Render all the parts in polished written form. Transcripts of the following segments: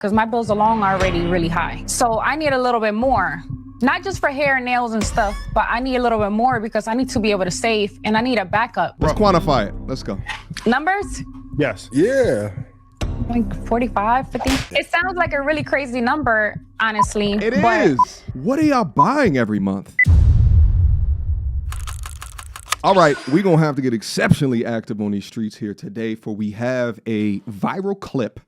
because my bills alone are already really high. So I need a little bit more, not just for hair and nails and stuff, but I need a little bit more because I need to be able to save and I need a backup. Let's quantify it. Let's go. Numbers? Yes. Yeah. Like 45, 50. It sounds like a really crazy number, honestly. It is. What are y'all buying every month? All right, we're going to have to get exceptionally active on these streets here today, for we have a viral clip.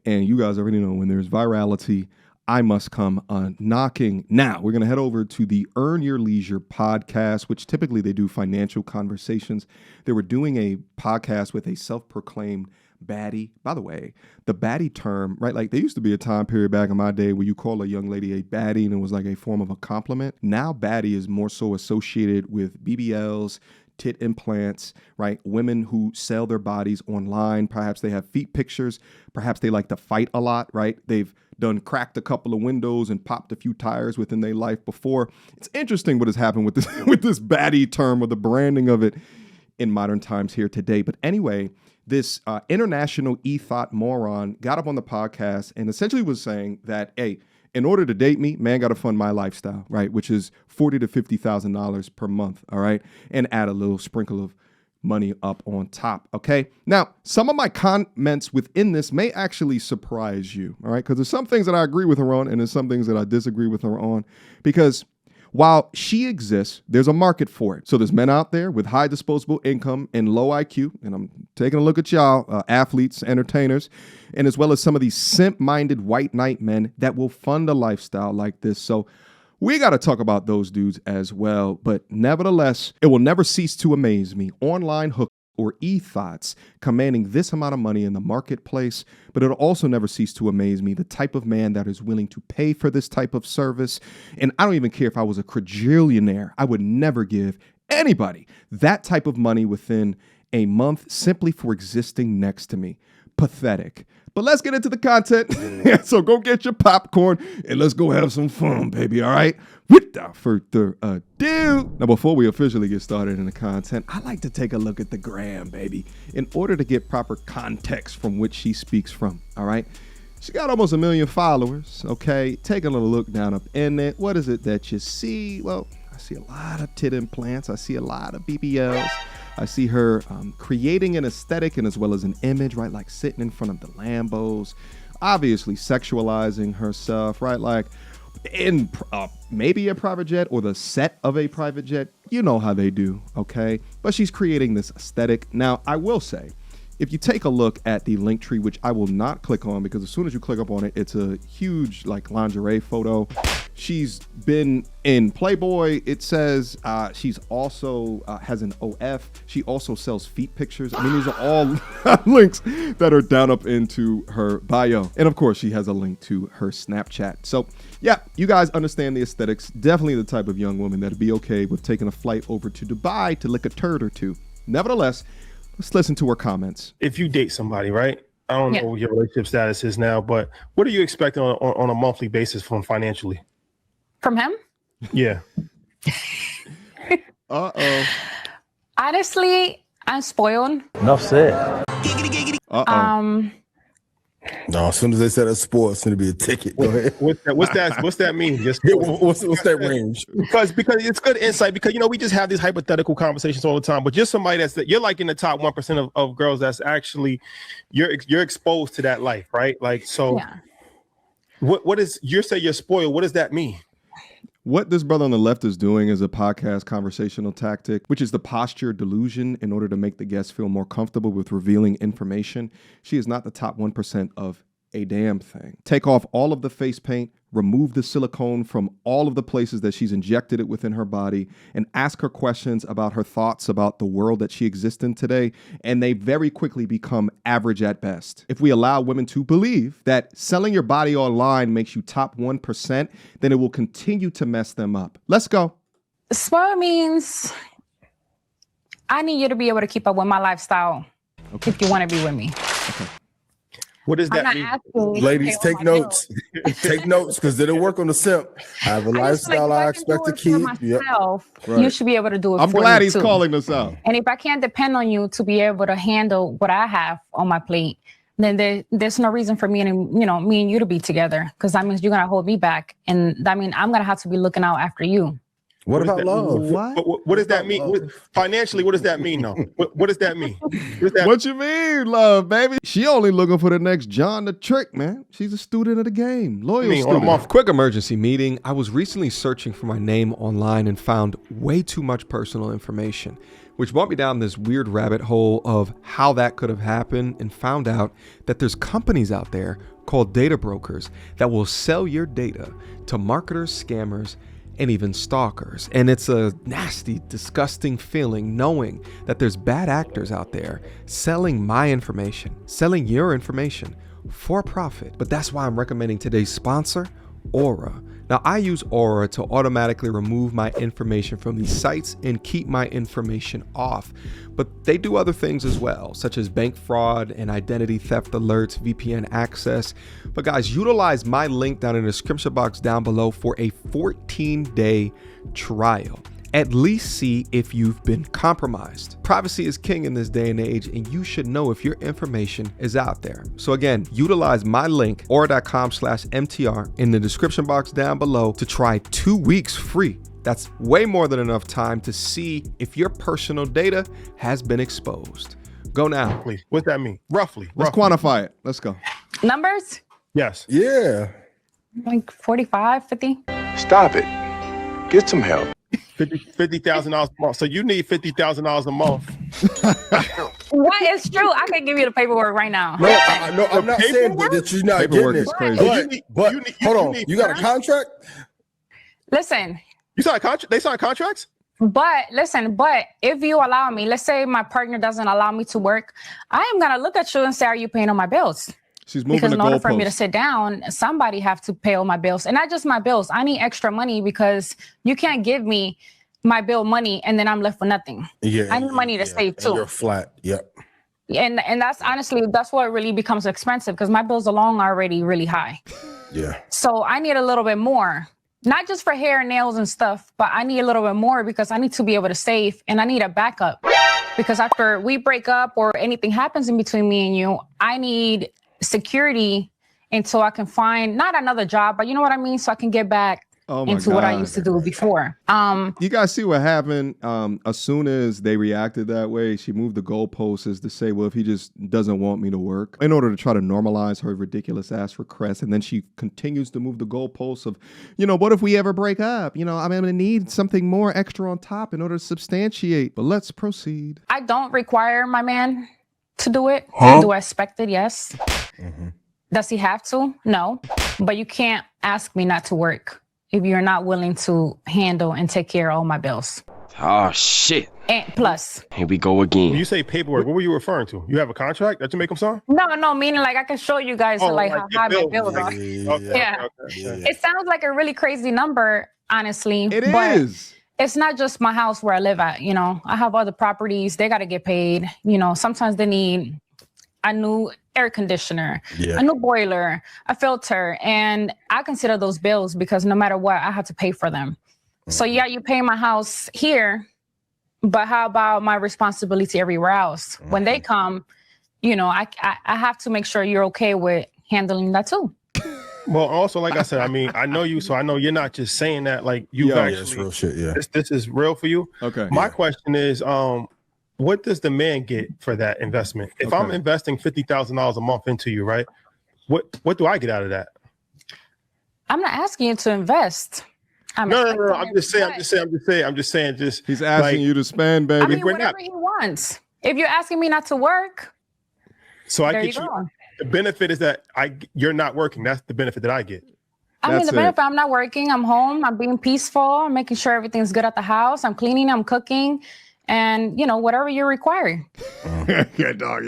And you guys already know when there's virality, I must come knocking. Now, we're going to head over to the Earn Your Leisure podcast, which typically they do financial conversations. They were doing a podcast with a self-proclaimed baddie. By the way, the baddie term, right? Like, there used to be a time period back in my day where you call a young lady a baddie and it was like a form of a compliment. Now, baddie is more so associated with BBLs, tit implants, right? Women who sell their bodies online. Perhaps they have feet pictures. Perhaps they like to fight a lot, right? They've done cracked a couple of windows and popped a few tires within their life before. It's interesting what has happened with this with this baddie term, or the branding of it in modern times here today. But anyway, this international e-thought moron got up on the podcast and essentially was saying that, hey, in order to date me, man, got to fund my lifestyle, right? Which is $40,000 to $50,000 per month, all right? And add a little sprinkle of money up on top, okay? Now, some of my comments within this may actually surprise you, all right? Because there's some things that I agree with her on and there's some things that I disagree with her on, because while she exists, there's a market for it. So there's men out there with high disposable income and low IQ, and I'm taking a look at y'all, athletes, entertainers, and as well as some of these simp-minded white knight men that will fund a lifestyle like this. So we got to talk about those dudes as well. But nevertheless, it will never cease to amaze me. Online hook or e-thoughts commanding this amount of money in the marketplace, but it'll also never cease to amaze me the type of man that is willing to pay for this type of service. And I don't even care if I was a quadrillionaire, I would never give anybody that type of money within a month simply for existing next to me. Pathetic. But let's get into the content. So go get your popcorn and let's go have some fun, baby. All right. Without further ado. Now, before we officially get started in the content, I like to take a look at the gram, baby, in order to get proper context from which she speaks from. All right. She got almost 1 million followers. Okay. Take a little look down up in it. What is it that you see? Well, I see a lot of tit implants. I see a lot of BBLs. I see her creating an aesthetic and as well as an image, right? Like sitting in front of the Lambos, obviously sexualizing herself, right? Like in maybe a private jet or the set of a private jet. You know how they do, okay? But she's creating this aesthetic. Now, I will say, if you take a look at the link tree, which I will not click on because as soon as you click up on it, it's a huge like lingerie photo. She's been in Playboy. It says she's also has an OF. She also sells feet pictures. I mean, these are all links that are down up into her bio. And of course, she has a link to her Snapchat. So yeah, you guys understand the aesthetics. Definitely the type of young woman that'd be okay with taking a flight over to Dubai to lick a turd or two. Nevertheless, let's listen to her comments. If you date somebody, right? I don't know what your relationship status is now, but what are you expecting on a monthly basis from financially? From him? Yeah. Uh-oh. Honestly, I'm spoiled. Enough said. Uh-oh. No, as soon as they said a sport, it's going to be a ticket. Go ahead. What's that mean? Just what's that range? Because it's good insight. Because we just have these hypothetical conversations all the time. But just somebody you're like in the top 1% of girls that's actually you're exposed to that life, right? Like so. Yeah. What is you say you're spoiled? What does that mean? What this brother on the left is doing is a podcast conversational tactic, which is the posture delusion in order to make the guests feel more comfortable with revealing information. She is not the top 1% of a damn thing. Take off all of the face paint, remove the silicone from all of the places that she's injected it within her body, and ask her questions about her thoughts about the world that she exists in today, and they very quickly become average at best. If we allow women to believe that selling your body online makes you top 1%, then it will continue to mess them up. Let's go. Spoil means I need you to be able to keep up with my lifestyle if you want to be with me. Okay. What does that mean? Ladies, take notes. Take notes because it'll work on the simp. I have a lifestyle I expect to keep. Myself, right. You should be able to do it. I'm glad he's calling us out. And if I can't depend on you to be able to handle what I have on my plate, then there's no reason for me and me and you to be together, because that means you're gonna hold me back, and that means I'm gonna have to be looking out after you. What about love? What does that mean? Financially, what does that mean, though? What does that mean? What you mean, love, baby? She only looking for the next John the Trick, man. She's a student of the game. Loyal student. Quick emergency meeting. I was recently searching for my name online and found way too much personal information, which brought me down this weird rabbit hole of how that could have happened, and found out that there's companies out there called data brokers that will sell your data to marketers, scammers, and even stalkers. And it's a nasty, disgusting feeling knowing that there's bad actors out there selling my information, selling your information for profit. But that's why I'm recommending today's sponsor, Aura. Now, I use Aura to automatically remove my information from these sites and keep my information off. But they do other things as well, such as bank fraud and identity theft alerts, VPN access. But guys, utilize my link down in the description box down below for a 14-day trial. At least see if you've been compromised. Privacy is king in this day and age, and you should know if your information is out there. So again, utilize my link, aura.com/MTR, in the description box down below to try 2 weeks free. That's way more than enough time to see if your personal data has been exposed. Go now. Please. What's that mean? Roughly. Let's quantify it. Let's go. Numbers? Yes. Yeah. Like 45, 50. Stop it. Get some help. $50,000 a month. So you need $50,000 a month. What is true? I can give you the paperwork right now. No, I'm not saying that you're not Paperwork getting is it. crazy. But hold on. You got a contract? Listen. You sign a contract? They sign contracts? But listen, if you allow me, let's say my partner doesn't allow me to work, I am gonna look at you and say, are you paying all my bills? She's moving because the in order for me to goalpost. sit down, somebody have to pay all my bills, and not just my bills. I need extra money because you can't give me my bill money and then I'm left with nothing. Yeah, I need money to save too. You're flat. Yep. And that's honestly, that's what really becomes expensive, because my bills alone are already really high. Yeah. So I need a little bit more, not just for hair and nails and stuff, but I need a little bit more because I need to be able to save, and I need a backup, because after we break up or anything happens in between me and you, I need security until I can find not another job, but you know what I mean? So I can get back into what I used to do before. You guys see what happened? As soon as they reacted that way, she moved the goalposts as to say, well, if he just doesn't want me to work, in order to try to normalize her ridiculous ass request. And then she continues to move the goalposts of, what if we ever break up? I'm going to need something more extra on top in order to substantiate. But let's proceed. I don't require my man to do it. Do I expect it? Yes. Mm-hmm. Does he have to? No. But you can't ask me not to work if you're not willing to handle and take care of all my bills. Oh, shit. And plus. Here we go again. When you say paperwork, what were you referring to? You have a contract that you make them sign? No, meaning like I can show you guys how high my bills are. Yeah. It sounds like a really crazy number, honestly. It but is. It's not just my house where I live at. I have other properties. They got to get paid. Sometimes they need a new air conditioner, a new boiler, a filter. And I consider those bills because no matter what, I have to pay for them. So yeah, you pay my house here, but how about my responsibility everywhere else? When they come, I have to make sure you're okay with handling that too. Well, also, like I said, I know you, so I know you're not just saying that like you actually. It's real shit. Yeah. This is real for you. Okay. My question is, what does the man get for that investment? If I'm investing $50,000 a month into you, right? What do I get out of that? I'm not asking you to invest. No. I'm just saying. He's asking you to spend, baby. I mean, whatever he wants. If you're asking me not to work, so I there get you go. The benefit is that you're not working. That's the benefit that I get. The benefit, I'm not working. I'm home. I'm being peaceful. I'm making sure everything's good at the house. I'm cleaning. I'm cooking. And, whatever you require. Yeah, dog.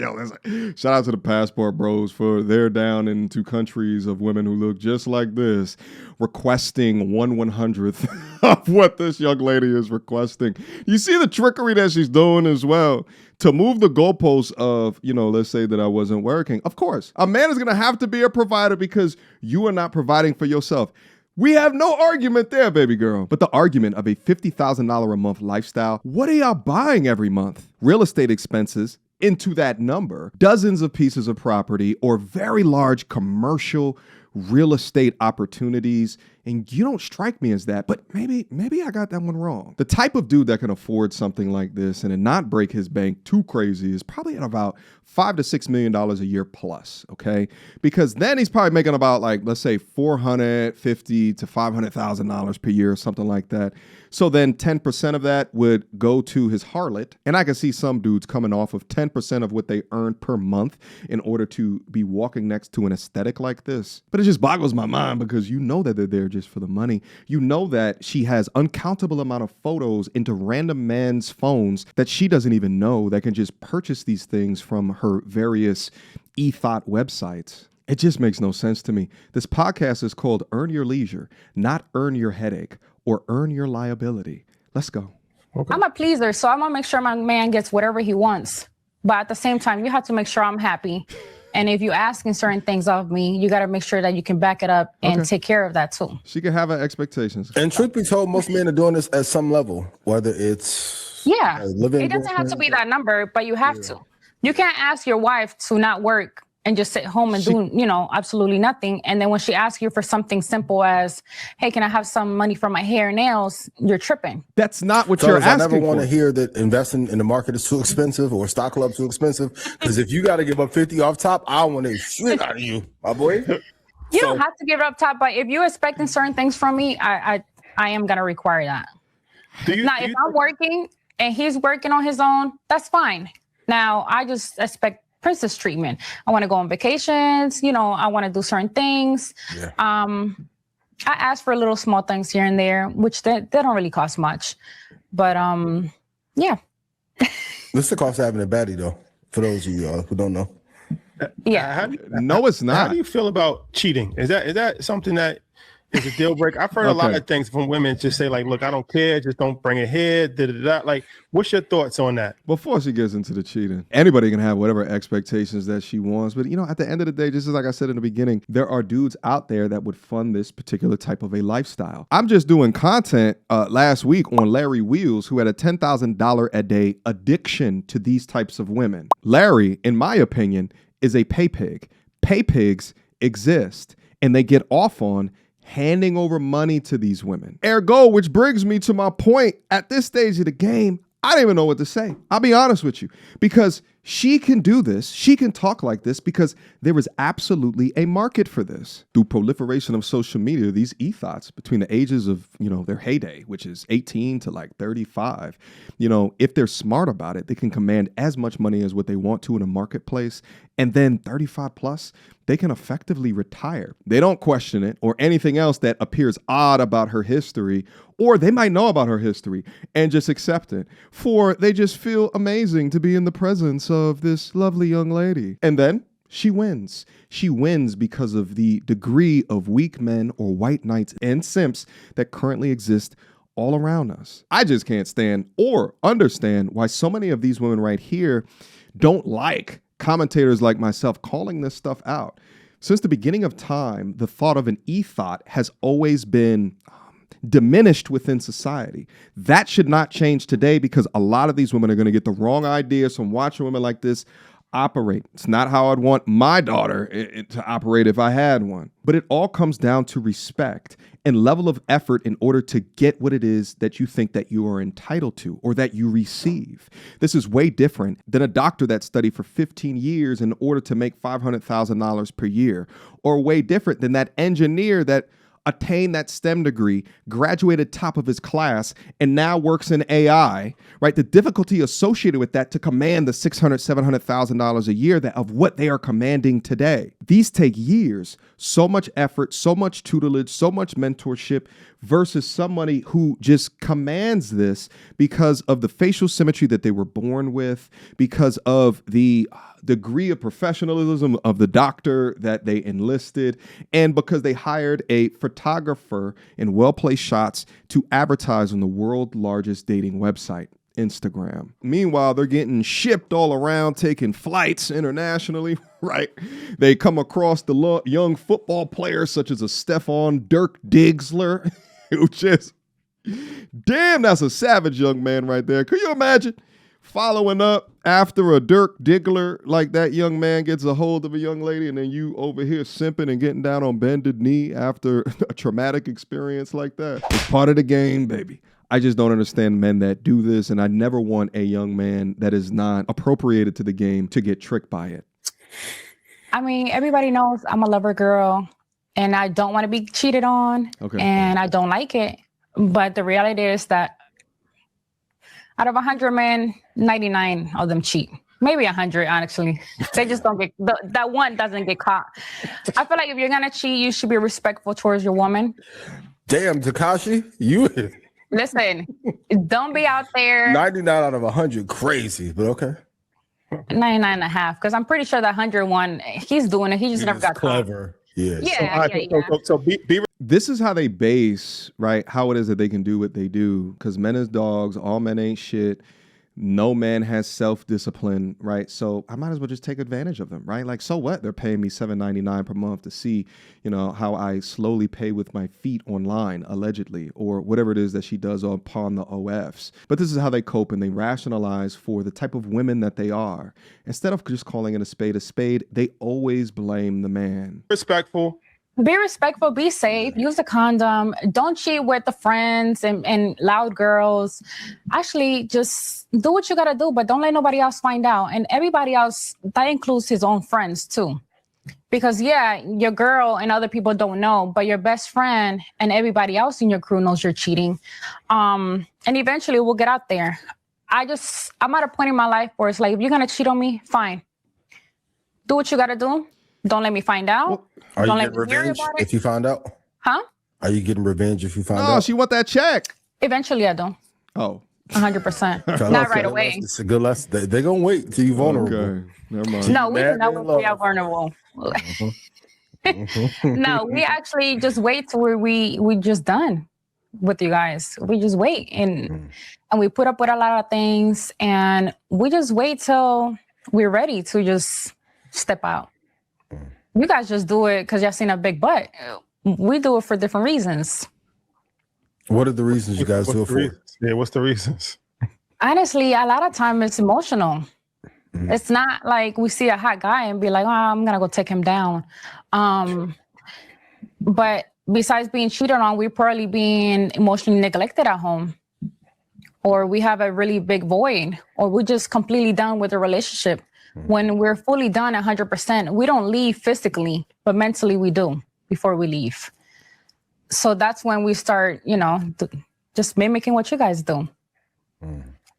Shout out to the Passport Bros for they're down into countries of women who look just like this, requesting 1/100th of what this young lady is requesting. You see the trickery that she's doing as well to move the goalposts of, let's say that I wasn't working. Of course, a man is going to have to be a provider because you are not providing for yourself. We have no argument there, baby girl. But the argument of a $50,000 a month lifestyle, what are y'all buying every month? Real estate expenses, into that number dozens of pieces of property or very large commercial real estate opportunities, and you don't strike me as that, but maybe I got that one wrong. The type of dude that can afford something like this and not break his bank too crazy is probably at about $5 to $6 million a year plus, okay? Because then he's probably making about, like, let's say $450,000 to $500,000 per year or something like that. So then 10% of that would go to his harlot. And I can see some dudes coming off of 10% of what they earn per month in order to be walking next to an aesthetic like this. But it just boggles my mind because you know that they're there just for the money. You know that she has uncountable amount of photos into random men's phones that she doesn't even know that can just purchase these things from her various e-thought websites. It just makes no sense to me. This podcast is called Earn Your Leisure, not Earn Your Headache or Earn Your Liability. Let's go. Okay. I'm a pleaser, so I'm gonna make sure my man gets whatever he wants. But at the same time, you have to make sure I'm happy. And if you're asking certain things of me, you got to make sure that you can back it up and take care of that too. She can have her expectations. And truth be told, most men are doing this at some level, whether it's it doesn't have to be that number, but you have to. You can't ask your wife to not work and just sit home and do, absolutely nothing. And then when she asks you for something simple as, hey, can I have some money for my hair and nails? You're tripping. That's not what you're asking for. I never want to hear that investing in the market is too expensive or stock club too expensive. Because if you got to give up 50 off top, I want to shit out of you, my boy. You don't have to give it up top, but if you're expecting certain things from me, I am going to require that. If I'm working and he's working on his own, that's fine. Now, I just expect princess treatment. I want to go on vacations. I want to do certain things. Yeah. I ask for little small things here and there, which they don't really cost much. But yeah. What's the cost of having a baddie, though? For those of you who don't know. Yeah. No, it's not. How do you feel about cheating? Is that something that is a deal breaker? I've heard a lot of things from women just say, like, look, I don't care, just don't bring it here. Like, what's your thoughts on that? Before she gets into the cheating, anybody can have whatever expectations that she wants. But, at the end of the day, just as like I said in the beginning, there are dudes out there that would fund this particular type of a lifestyle. I'm just doing content last week on Larry Wheels, who had a $10,000 a day addiction to these types of women. Larry, in my opinion, is a pay pig. Pay pigs exist, and they get off on handing over money to these women. Ergo, which brings me to my point, at this stage of the game, I don't even know what to say. I'll be honest with you, because she can do this. She can talk like this because there is absolutely a market for this. Through proliferation of social media, these e-thoughts between the ages of, their heyday, which is 18 to like 35, if they're smart about it, they can command as much money as what they want to in a marketplace. And then 35 plus, they can effectively retire. They don't question it or anything else that appears odd about her history, or they might know about her history and just accept it. For they just feel amazing to be in the presence of this lovely young lady. And then she wins. She wins because of the degree of weak men or white knights and simps that currently exist all around us. I just can't stand or understand why so many of these women right here don't like commentators like myself calling this stuff out. Since the beginning of time, the thought of an e-thought has always been diminished within society. That should not change today because a lot of these women are going to get the wrong ideas from watching women like this operate. It's not how I'd want my daughter to operate if I had one. But it all comes down to respect and level of effort in order to get what it is that you think that you are entitled to or that you receive. This is way different than a doctor that studied for 15 years in order to make $500,000 per year, or way different than that engineer that attained that STEM degree, graduated top of his class, and now works in AI, right? The difficulty associated with that to command the $600,000, $700,000 a year of what they are commanding today. These take years, so much effort, so much tutelage, so much mentorship versus somebody who just commands this because of the facial symmetry that they were born with, because of the degree of professionalism of the doctor that they enlisted, and because they hired a photographer in well-placed shots to advertise on the world's largest dating website, Instagram. Meanwhile, they're getting shipped all around, taking flights internationally, right? They come across the young football players such as a Stephon Dirk Diggsler, who just, damn, that's a savage young man right there. Could you imagine? Following up after a Dirk Diggler, like that young man gets a hold of a young lady and then you over here simping and getting down on bended knee after a traumatic experience like that. It's part of the game, baby. I just don't understand men that do this, and I never want a young man that is not appropriated to the game to get tricked by it. I mean, everybody knows I'm a lover girl and I don't want to be cheated on, and I don't like it. But the reality is that out of 100 men, 99 of them cheat. Maybe 100, actually. They just don't get, that one doesn't get caught. I feel like if you're going to cheat, you should be respectful towards your woman. Damn, Takashi, you... Listen, don't be out there. 99 out of 100, crazy, but okay. 99 and a half, because I'm pretty sure that 101, he's doing it. He just never got clever. Caught. Yeah. So be this is how they base, right, how it is that they can do what they do, because men is dogs, all men ain't shit. No man has self-discipline, right? So I might as well just take advantage of them, right? Like, so what? They're paying me $7.99 per month to see, you know, how I slowly pay with my feet online, allegedly, or whatever it is that she does upon the OFs. But this is how they cope, and they rationalize for the type of women that they are. Instead of just calling it a spade, they always blame the man. respectful. Be respectful, be safe, use a condom, don't cheat with the friends and loud girls. Actually, just do what you gotta do, but don't let nobody else find out. And everybody else, that includes his own friends too. Because yeah, your girl and other people don't know, but your best friend and everybody else in your crew knows you're cheating. And eventually we'll get out there. I'm at a point in my life where it's like, if you're gonna cheat on me, fine. Do what you gotta do. Don't let me find out. Are Don't you let getting me hear revenge about it. if you find out? Huh? Are you getting revenge if you find Oh, out? she want that check. Eventually I do. Oh. 100%. Not right away. It's a good lesson. They're going to wait till you're vulnerable. Okay. Never mind. No, we do Married not in wait till we love. are vulnerable. No, we actually just wait till we just done with you guys. We just wait and we put up with a lot of things, and we just wait till we're ready to just step out. You guys just do it because y'all seen a big butt. We do it for different reasons. What are the reasons you guys do it for? Yeah, what's the reasons? Honestly, a lot of time it's emotional. It's not like we see a hot guy and be like, oh, I'm gonna go take him down. But besides being cheated on, we're probably being emotionally neglected at home, or we have a really big void, or we're just completely done with the relationship. When we're fully done 100%, we don't leave physically, but mentally we do before we leave. So that's when we start, just mimicking what you guys do.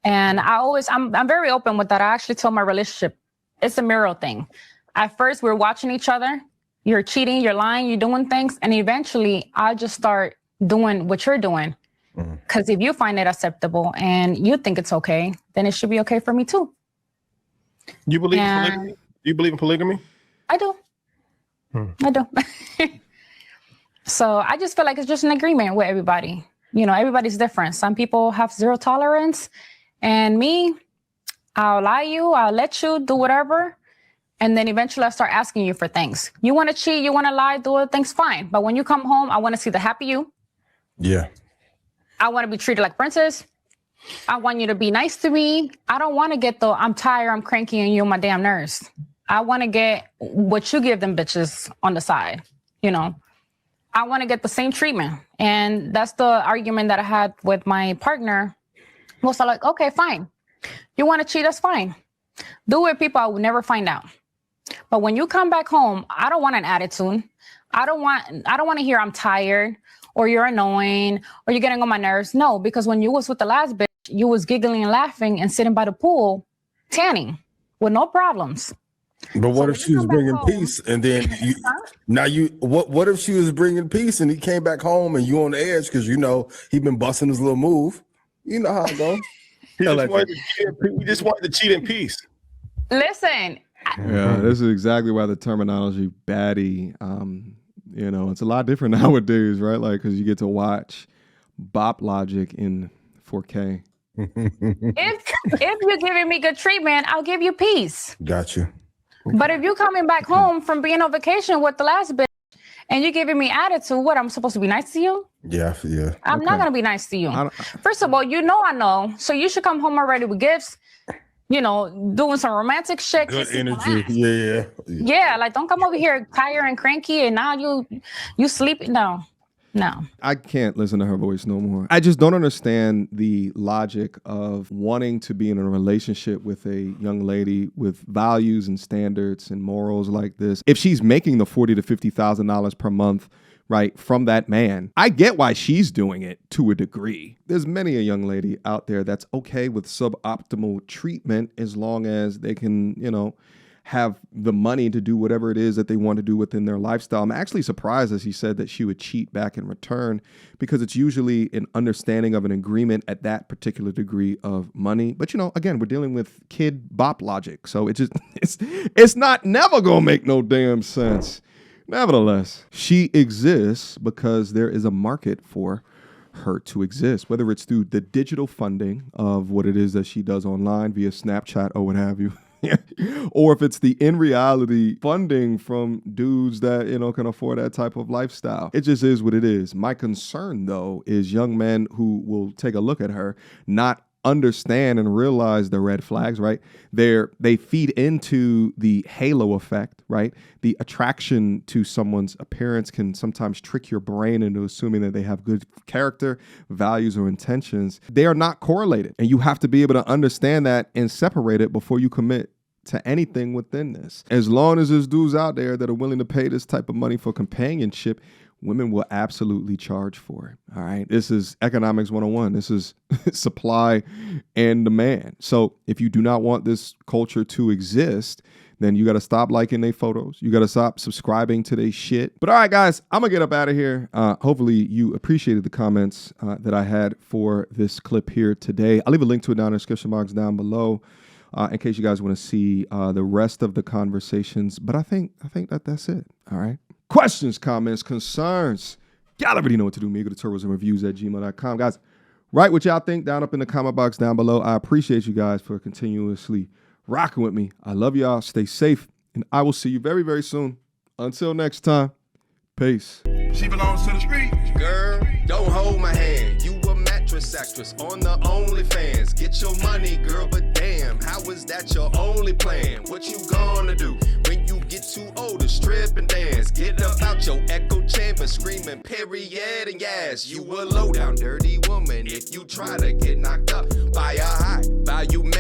And I'm very open with that. I actually tell my relationship, it's a mirror thing. At first, we're watching each other. You're cheating, you're lying, you're doing things. And eventually, I'll just start doing what you're doing. Because if you find it acceptable and you think it's okay, then it should be okay for me too. You believe in polygamy? You believe in polygamy? I do. I do. So I just feel like it's just an agreement with everybody. Everybody's different. Some people have zero tolerance. And me, I'll lie you, I'll let you do whatever. And then eventually I start asking you for things. You want to cheat, you want to lie, do other things, fine. But when you come home, I want to see the happy you. Yeah. I want to be treated like princess. I want you to be nice to me. I don't want to get the I'm tired, I'm cranky, and you're my damn nurse. I want to get what you give them bitches on the side. I want to get the same treatment. And that's the argument that I had with my partner. Was like, okay, fine. You want to cheat, that's fine. Do it, people, I will never find out. But when you come back home, I don't want an attitude. I don't want to hear I'm tired, or you're annoying, or you're getting on my nerves. No, because when you was with the last bitch, you was giggling and laughing and sitting by the pool, tanning with no problems. But what if she was bringing peace, and then what if she was bringing peace and he came back home and you on the edge because he been busting his little move? You know how it goes. We just wanted to cheat in peace. Listen. Yeah, this is exactly why the terminology baddie, it's a lot different nowadays, right? Like, because you get to watch Bop Logic in 4K. If you're giving me good treatment, I'll give you peace. Got you. But if you're coming back home from being on vacation with the last bitch and you're giving me attitude, what, I'm supposed to be nice to you? Yeah. I'm not going to be nice to you. First of all, I know. So you should come home already with gifts, doing some romantic shit. Good energy. Yeah. Yeah, like don't come over here tired and cranky and now you sleeping. No. I can't listen to her voice no more. I just don't understand the logic of wanting to be in a relationship with a young lady with values and standards and morals like this. If she's making the $40,000 to $50,000 per month, right, from that man, I get why she's doing it to a degree. There's many a young lady out there that's okay with suboptimal treatment as long as they can, have the money to do whatever it is that they want to do within their lifestyle. I'm actually surprised, as he said, that she would cheat back in return, because it's usually an understanding of an agreement at that particular degree of money. But, again, we're dealing with kid bop logic. So it's not never going to make no damn sense. Nevertheless, she exists because there is a market for her to exist, whether it's through the digital funding of what it is that she does online via Snapchat or what have you. Or if it's the in reality funding from dudes that, can afford that type of lifestyle. It just is what it is. My concern, though, is young men who will take a look at her, not understand and realize the red flags, right? They feed into the halo effect, right? The attraction to someone's appearance can sometimes trick your brain into assuming that they have good character, values, or intentions. They are not correlated, and you have to be able to understand that and separate it before you commit to anything within this. As long as there's dudes out there that are willing to pay this type of money for companionship, women will absolutely charge for it. All right. This is economics 101. This is supply and demand. So if you do not want this culture to exist, then you got to stop liking their photos. You got to stop subscribing to their shit. But all right, guys, I'm going to get up out of here. Hopefully you appreciated the comments that I had for this clip here today. I'll leave a link to it down in the description box down below in case you guys want to see the rest of the conversations. But I think that's it. All right. Questions, comments, concerns. Y'all already know what to do. Me, go to turbosandreviews@gmail.com. Guys, write what y'all think down up in the comment box down below. I appreciate you guys for continuously rocking with me. I love y'all. Stay safe. And I will see you very, very soon. Until next time, peace. She belongs to the street. Girl, don't hold my hand. You a mattress actress on the OnlyFans. Get your money, girl, but damn, how is that your only plan? What you gonna do when you get too old to strip and dance? Get up out your echo chamber screaming period and yes. You a low down dirty woman if you try to get knocked up by a high value man.